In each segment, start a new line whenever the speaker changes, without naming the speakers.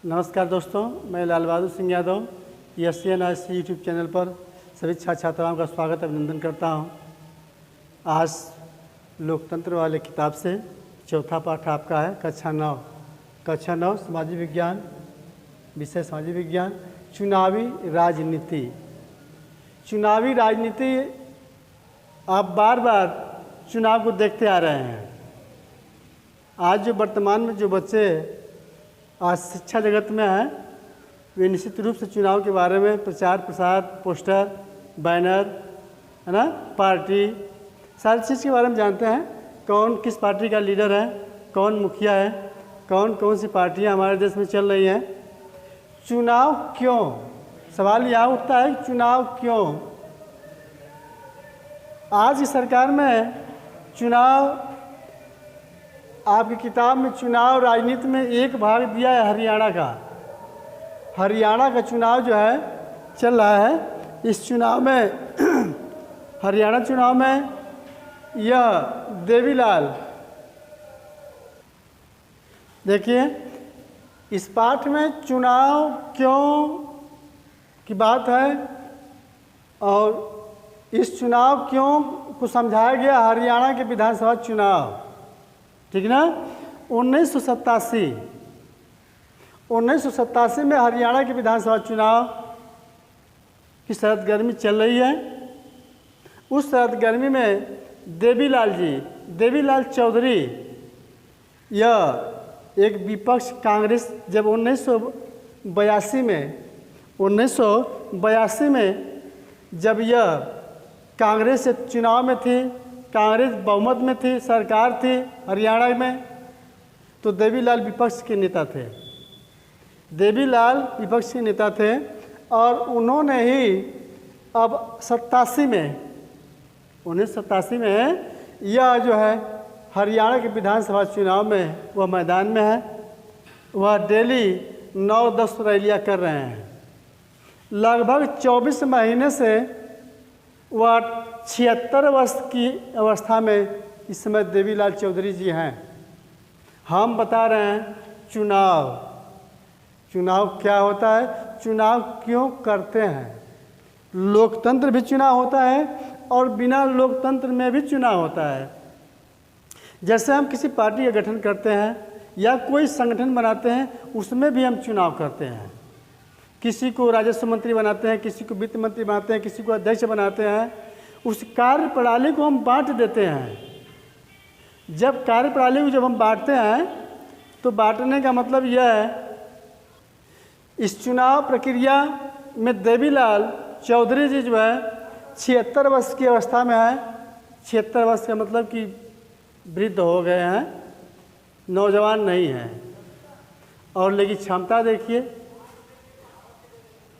नमस्कार दोस्तों, मैं Lal Bahadur Singh Yadav SCNS YouTube channel पर सभी छात्र छात्राओं का स्वागत अभिनंदन करता हूं। आज लोकतंत्र वाले किताब से चौथा पाठ आपका है कक्षा 9 सामाजिक विज्ञान, विषय सामाजिक विज्ञान, चुनावी राजनीति। चुनावी राजनीति आप बार बार चुनाव को देखते आ रहे हैं। आज जो वर्तमान में जो बच्चे आज शिक्षा जगत में हैं, वे निश्चित रूप से चुनाव के बारे में प्रचार प्रसार, पोस्टर, बैनर, है ना, पार्टी, सारी चीज़ के बारे में जानते हैं। कौन किस पार्टी का लीडर है, कौन मुखिया है, कौन कौन सी पार्टियां हमारे देश में चल रही हैं। चुनाव क्यों, सवाल यहाँ उठता है, चुनाव क्यों? आज की सरकार में चुनाव, आपकी किताब में चुनाव राजनीति में एक भाग दिया है हरियाणा का। हरियाणा का चुनाव जो है चल रहा है। इस चुनाव में हरियाणा चुनाव में यह देवीलाल, देखिए इस पाठ में चुनाव क्यों की बात है और इस चुनाव क्यों को समझाया गया। हरियाणा के विधानसभा चुनाव, ठीक ना, 1987 में हरियाणा के विधानसभा चुनाव की शरद गर्मी चल रही है। उस शरद गर्मी में देवीलाल चौधरी, यह एक विपक्ष कांग्रेस, जब 1982 में जब यह कांग्रेस से चुनाव में थी, कांग्रेस बहुमत में थी, सरकार थी हरियाणा में, तो देवीलाल विपक्ष के नेता थे। देवीलाल विपक्ष के नेता थे और उन्होंने ही अब 1987 में यह जो है हरियाणा के विधानसभा चुनाव में वह मैदान में है। वह डेली 9-10 रैलियाँ कर रहे हैं। लगभग 24 महीने से वह 76 वर्ष की अवस्था में इस समय देवीलाल चौधरी जी हैं। हम बता रहे हैं चुनाव क्या होता है, चुनाव क्यों करते हैं। लोकतंत्र भी चुनाव होता है और बिना लोकतंत्र में भी चुनाव होता है। जैसे हम किसी पार्टी का गठन करते हैं या कोई संगठन बनाते हैं, उसमें भी हम चुनाव करते हैं। किसी को राजस्व मंत्री बनाते हैं, किसी को वित्त मंत्री बनाते हैं, किसी को अध्यक्ष बनाते हैं। उस कार्य प्रणाली को हम बांट देते हैं। जब कार्य प्रणाली को हम बांटते हैं तो बांटने का मतलब यह है, इस चुनाव प्रक्रिया में देवीलाल चौधरी जी जो है 76 वर्ष की अवस्था में है। 76 वर्ष का मतलब कि वृद्ध हो गए हैं, नौजवान नहीं हैं। और लेकिन क्षमता देखिए,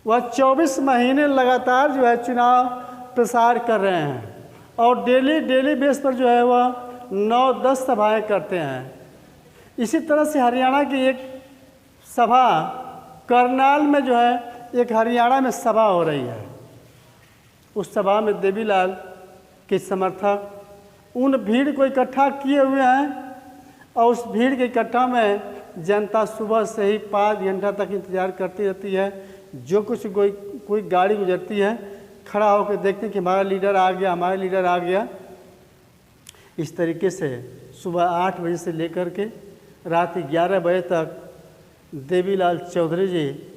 वह 24 महीने लगातार जो है चुनाव प्रसार कर रहे हैं और डेली बेस पर जो है वह 9-10 सभाएं करते हैं। इसी तरह से हरियाणा की एक सभा करनाल में जो है एक हरियाणा में सभा हो रही है। उस सभा में देवीलाल के समर्थक उन भीड़ को इकट्ठा किए हुए हैं और उस भीड़ के इकट्ठा में जनता सुबह से ही 5 घंटा तक इंतज़ार करती रहती है। जो कुछ कोई गाड़ी गुजरती है, खड़ा होकर देखते हैं कि हमारा लीडर आ गया। इस तरीके से सुबह 8 बजे से लेकर के रात 11 बजे तक देवीलाल चौधरी जी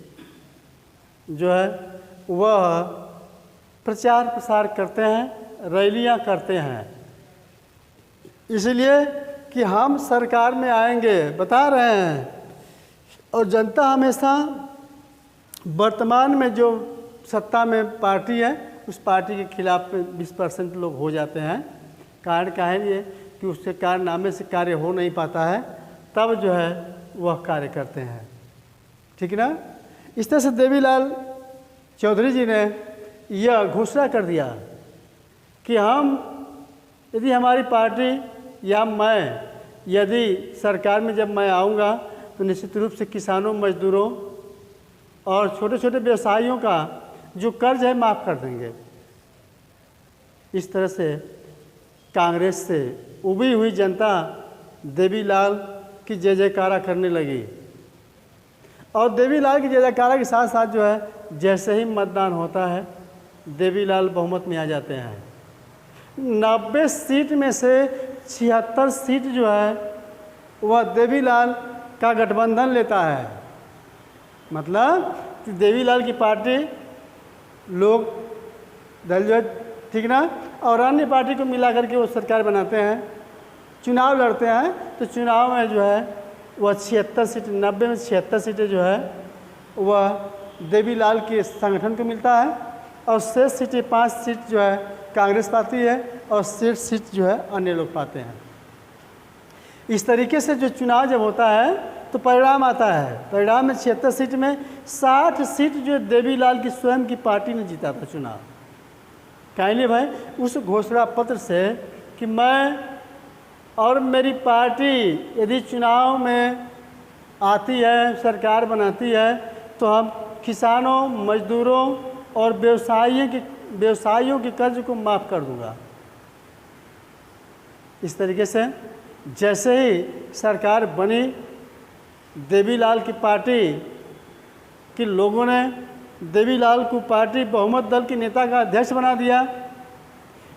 जो है वह प्रचार प्रसार करते हैं, रैलियां करते हैं। इसलिए कि हम सरकार में आएंगे, बता रहे हैं। और जनता हमेशा वर्तमान में जो सत्ता में पार्टी है, उस पार्टी के खिलाफ 20% लोग हो जाते हैं। कारण क्या है ये कि उसके कारनामे से कार्य हो नहीं पाता है, तब जो है वह कार्य करते हैं, ठीक ना। इस तरह से देवीलाल चौधरी जी ने यह घोषणा कर दिया कि यदि हमारी पार्टी या मैं यदि सरकार में जब मैं आऊँगा तो निश्चित रूप से किसानों, मजदूरों और छोटे छोटे व्यवसायियों का जो कर्ज है माफ़ कर देंगे। इस तरह से कांग्रेस से उबी हुई जनता देवीलाल की जय जयकारा करने लगी और देवीलाल की जय जयकारा के साथ साथ जो है जैसे ही मतदान होता है देवीलाल बहुमत में आ जाते हैं। 90 सीट में से 76 सीट जो है वह देवीलाल का गठबंधन लेता है। मतलब कि देवीलाल की पार्टी लोग दल जो ठीक ना, और अन्य पार्टी को मिला करके वो सरकार बनाते हैं, चुनाव लड़ते हैं। तो चुनाव में जो है वह 76 सीट, 90 में 76 सीटें जो है वह देवीलाल के संगठन को मिलता है, और 6 सीटें 5 सीट जो है कांग्रेस पाती है, और 6 सीट जो है अन्य लोग पाते हैं। इस तरीके से जो चुनाव जब होता है तो परिणाम आता है। परिणाम में 76 सीट में 60 सीट जो देवीलाल की स्वयं की पार्टी ने जीता था चुनाव। कहेंगे भाई उस घोषणा पत्र से कि मैं और मेरी पार्टी यदि चुनाव में आती है, सरकार बनाती है, तो हम किसानों, मजदूरों और व्यवसायियों के कर्ज को माफ़ कर दूंगा। इस तरीके से जैसे ही सरकार बनी, देवीलाल की पार्टी के लोगों ने देवीलाल को पार्टी बहुमत दल के नेता का अध्यक्ष बना दिया।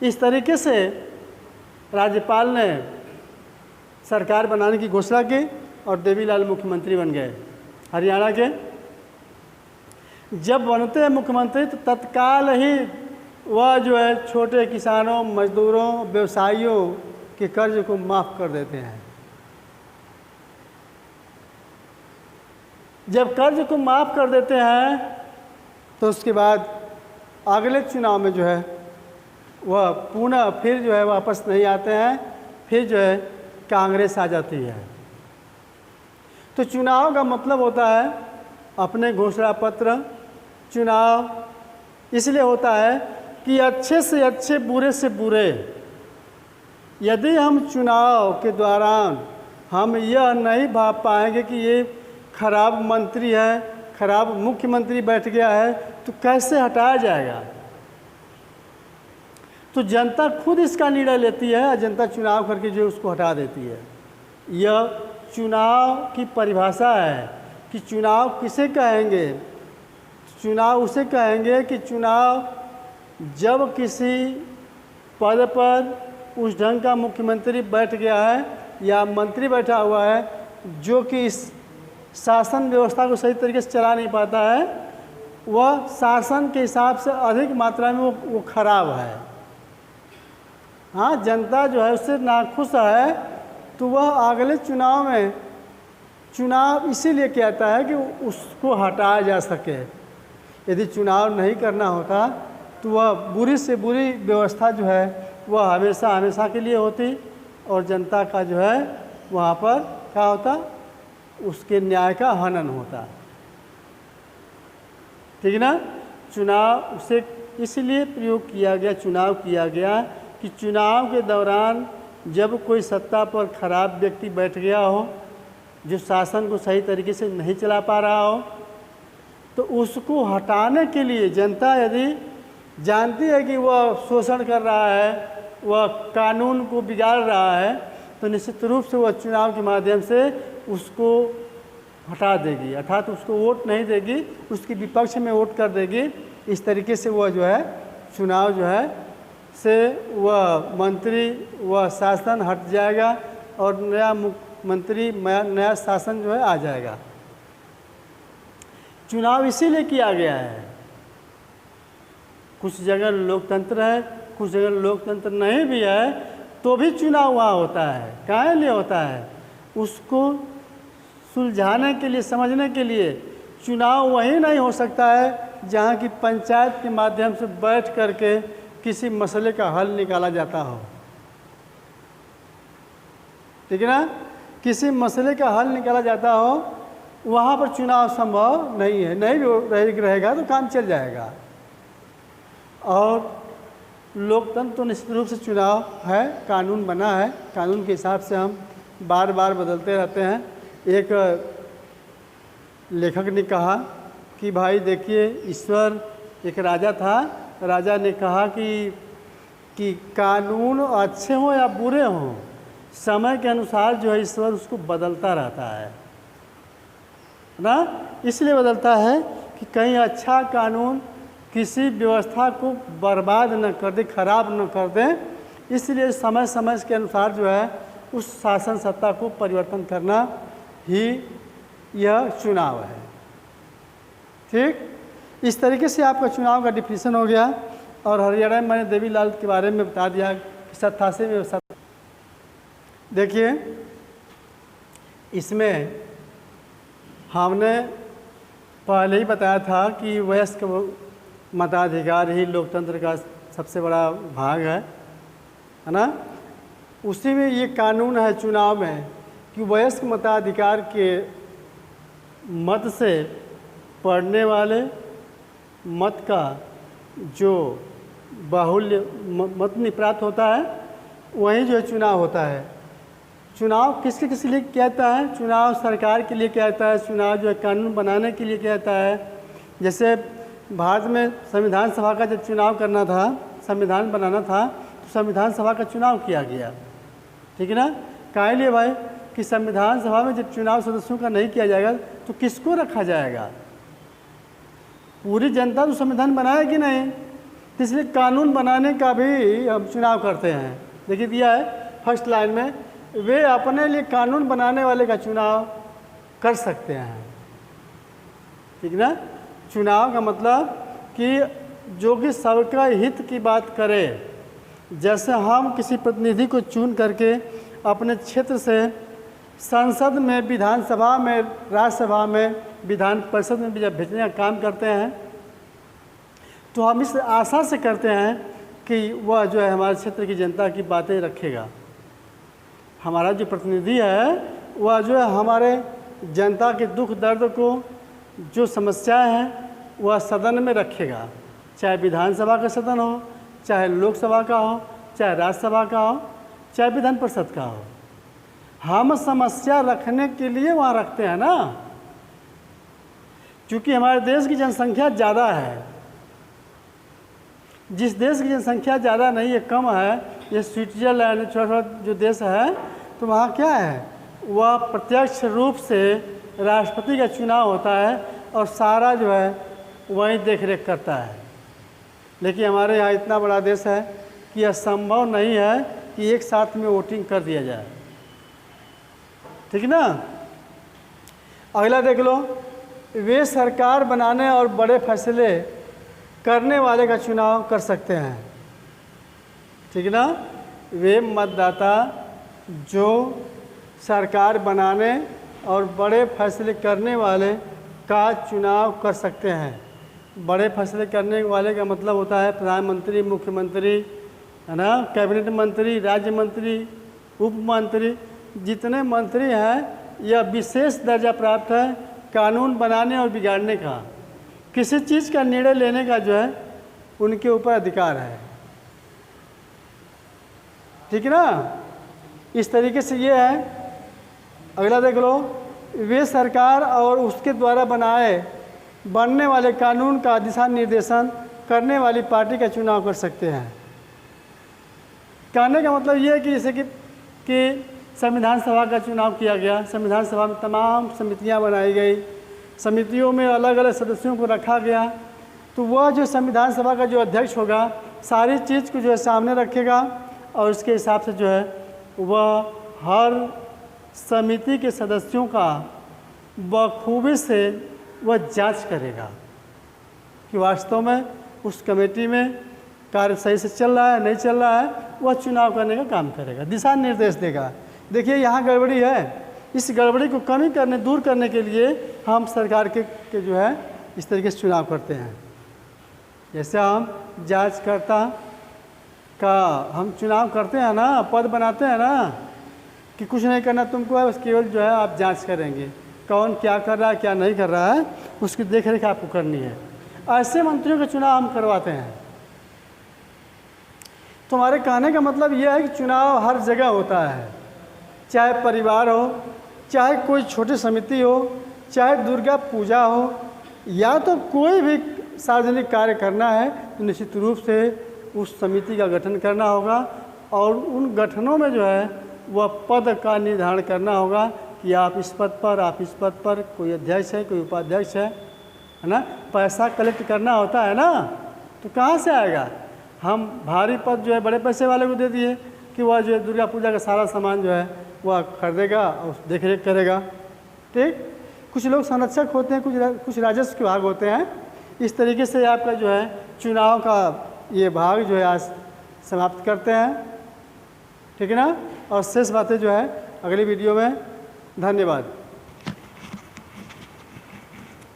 इस तरीके से राज्यपाल ने सरकार बनाने की घोषणा की और देवीलाल मुख्यमंत्री बन गए हरियाणा के। जब बनते हैं मुख्यमंत्री तो तत्काल ही वह जो है छोटे किसानों, मजदूरों, व्यवसायियों के कर्ज को माफ़ कर देते हैं। जब कर्ज को माफ़ कर देते हैं तो उसके बाद अगले चुनाव में जो है वह पुनः फिर जो है वापस नहीं आते हैं, फिर जो है कांग्रेस आ जाती है। तो चुनाव का मतलब होता है अपने घोषणा पत्र। चुनाव इसलिए होता है कि अच्छे से अच्छे, बुरे से बुरे, यदि हम चुनाव के दौरान हम यह नहीं भाप पाएंगे कि ये खराब मंत्री है, खराब मुख्यमंत्री बैठ गया है, तो कैसे हटाया जाएगा। तो जनता खुद इसका निर्णय लेती है और जनता चुनाव करके जो उसको हटा देती है। यह चुनाव की परिभाषा है कि चुनाव किसे कहेंगे। चुनाव उसे कहेंगे कि चुनाव जब किसी पद पर उस ढंग का मुख्यमंत्री बैठ गया है या मंत्री बैठा हुआ है जो कि इस शासन व्यवस्था को सही तरीके से चला नहीं पाता है, वह शासन के हिसाब से अधिक मात्रा में वो खराब है। हाँ, जनता जो है उससे नाखुश है, तो वह अगले चुनाव में चुनाव इसीलिए कहता है कि उसको हटाया जा सके। यदि चुनाव नहीं करना होता तो वह बुरी से बुरी व्यवस्था जो है वह हमेशा हमेशा के लिए होती, और जनता का जो है वहाँ पर क्या होता, उसके न्याय का हनन होता। ठीक ना। चुनाव उसे इसलिए प्रयोग किया गया, चुनाव किया गया कि चुनाव के दौरान जब कोई सत्ता पर खराब व्यक्ति बैठ गया हो, जो शासन को सही तरीके से नहीं चला पा रहा हो, तो उसको हटाने के लिए जनता यदि जानती है कि वह शोषण कर रहा है, वह कानून को बिगाड़ रहा है, तो निश्चित रूप से वह चुनाव के माध्यम से उसको हटा देगी, अर्थात उसको वोट नहीं देगी, उसके विपक्ष में वोट कर देगी। इस तरीके से वह जो है चुनाव जो है से वह मंत्री, वह शासन हट जाएगा और नया मुख्यमंत्री, नया शासन जो है आ जाएगा। चुनाव इसीलिए किया गया है। कुछ जगह लोकतंत्र है, कुछ जगह लोकतंत्र नहीं भी है, तो भी चुनाव वहाँ होता है। काहे लिए होता है? उसको सुलझाने के लिए, समझने के लिए। चुनाव वहीं नहीं हो सकता है जहाँ की पंचायत के माध्यम से बैठ करके किसी मसले का हल निकाला जाता हो। ठीक है ना। किसी मसले का हल निकाला जाता हो, वहाँ पर चुनाव संभव नहीं है। नहीं रहेगा तो काम चल जाएगा। और लोकतंत्र तो निश्चित रूप से चुनाव है, कानून बना है, कानून के हिसाब से हम बार बार बदलते रहते हैं। एक लेखक ने कहा कि भाई देखिए, ईश्वर एक राजा था, राजा ने कहा कि कानून अच्छे हों या बुरे हों, समय के अनुसार जो है ईश्वर उसको बदलता रहता है ना। इसलिए बदलता है कि कहीं अच्छा कानून किसी व्यवस्था को बर्बाद न कर दे, खराब न कर दे। इसलिए समय समय के अनुसार जो है उस शासन सत्ता को परिवर्तन करना ही यह चुनाव है। ठीक, इस तरीके से आपका चुनाव का डिफिनीशन हो गया। और हरियाणा में मैंने देवीलाल के बारे में बता दिया कि 87 में देखिए, इसमें हमने पहले ही बताया था कि वयस्क मताधिकार ही लोकतंत्र का सबसे बड़ा भाग है ना। उसी में ये कानून है चुनाव में कि वयस्क मताधिकार के मत से पढ़ने वाले मत का जो बाहुल्य मत प्राप्त होता है वही जो है चुनाव होता है। चुनाव किसके किस लिए किया जाता है? चुनाव सरकार के लिए किया जाता है, चुनाव जो है कानून बनाने के लिए किया जाता है। जैसे भारत में संविधान सभा का जब चुनाव करना था, संविधान बनाना था, तो संविधान सभा का चुनाव किया गया। ठीक है ना। काहे लिए भाई? कि संविधान सभा में जब चुनाव सदस्यों का नहीं किया जाएगा तो किसको रखा जाएगा? पूरी जनता तो संविधान बनाएगी नहीं, इसलिए कानून बनाने का भी हम चुनाव करते हैं। देखिए दिया है फर्स्ट लाइन में, वे अपने लिए कानून बनाने वाले का चुनाव कर सकते हैं। ठीक ना। चुनाव का मतलब कि जो कि सबका हित की बात करे। जैसे हम किसी प्रतिनिधि को चुन करके अपने क्षेत्र से संसद में, विधानसभा में, राज्यसभा में, विधान परिषद में जब भेजने का काम करते हैं तो हम इस आशा से करते हैं कि वह जो है हमारे क्षेत्र की जनता की बातें रखेगा। हमारा जो प्रतिनिधि है वह जो है हमारे जनता के दुख दर्द को, जो समस्याएं हैं वह सदन में रखेगा। चाहे विधानसभा का सदन हो, चाहे लोकसभा का हो, चाहे राज्यसभा का हो, चाहे विधान परिषद का हो, हम समस्या रखने के लिए वहाँ रखते हैं ना। क्योंकि हमारे देश की जनसंख्या ज़्यादा है। जिस देश की जनसंख्या ज़्यादा नहीं है, कम है, ये स्विट्जरलैंड छोटा जो देश है, तो वहाँ क्या है, वह प्रत्यक्ष रूप से राष्ट्रपति का चुनाव होता है और सारा जो है वही देख रेख करता है। लेकिन हमारे यहाँ इतना बड़ा देश है कि यह संभव नहीं है कि एक साथ में वोटिंग कर दिया जाए। ठीक ना। अगला देख लो, वे सरकार बनाने और बड़े फैसले करने वाले का चुनाव कर सकते हैं। ठीक ना। वे मतदाता जो सरकार बनाने और बड़े फैसले करने वाले का चुनाव कर सकते हैं। बड़े फैसले करने वाले का मतलब होता है प्रधानमंत्री, मुख्यमंत्री, है ना, कैबिनेट मंत्री, राज्य मंत्री, उप मंत्री, जितने मंत्री हैं यह विशेष दर्जा प्राप्त है कानून बनाने और बिगाड़ने का। किसी चीज़ का निर्णय लेने का जो है उनके ऊपर अधिकार है। ठीक है ना। इस तरीके से ये है। अगला देख लो, वे सरकार और उसके द्वारा बनने वाले कानून का दिशा निर्देशन करने वाली पार्टी का चुनाव कर सकते हैं। कहने का मतलब ये है कि जैसे कि संविधान सभा का चुनाव किया गया, संविधान सभा में तमाम समितियां बनाई गई, समितियों में अलग अलग सदस्यों को रखा गया, तो वह जो संविधान सभा का जो अध्यक्ष होगा सारी चीज़ को जो है सामने रखेगा और उसके हिसाब से जो है वह हर समिति के सदस्यों का बखूबी से वह जांच करेगा कि वास्तव में उस कमेटी में कार्य सही से चल रहा है, नहीं चल रहा है। वह चुनाव करने का काम करेगा, दिशा निर्देश देगा। देखिए यहाँ गड़बड़ी है, इस गड़बड़ी को कमी करने, दूर करने के लिए हम सरकार के जो है इस तरीके से चुनाव करते हैं। जैसे हम जांचकर्ता का हम चुनाव करते हैं ना, पद बनाते हैं ना, कि कुछ नहीं करना तुमको है, बस केवल जो है आप जांच करेंगे कौन क्या कर रहा है, क्या नहीं कर रहा है, उसकी देख रेख आपको करनी है। ऐसे मंत्रियों का चुनाव हम करवाते हैं। तुम्हारे कहने का मतलब यह है कि चुनाव हर जगह होता है, चाहे परिवार हो, चाहे कोई छोटी समिति हो, चाहे दुर्गा पूजा हो, या तो कोई भी सार्वजनिक कार्य करना है तो निश्चित रूप से उस समिति का गठन करना होगा और उन गठनों में जो है वह पद का निर्धारण करना होगा कि आप इस पद पर, आप इस पद पर, कोई अध्यक्ष है, कोई उपाध्यक्ष है ना। पैसा कलेक्ट करना होता है ना, तो कहाँ से आएगा? हम भारी पद जो है बड़े पैसे वाले को दे दिए कि वह जो है दुर्गा पूजा का सारा सामान जो है वह खरीदेगा और देख रेख करेगा। ठीक, कुछ लोग संरक्षक होते हैं, कुछ राजस्व विभाग होते हैं। इस तरीके से आपका जो है चुनाव का ये भाग जो है आज समाप्त करते हैं। ठीक है ना, और शेष बातें जो है अगली वीडियो में। धन्यवाद।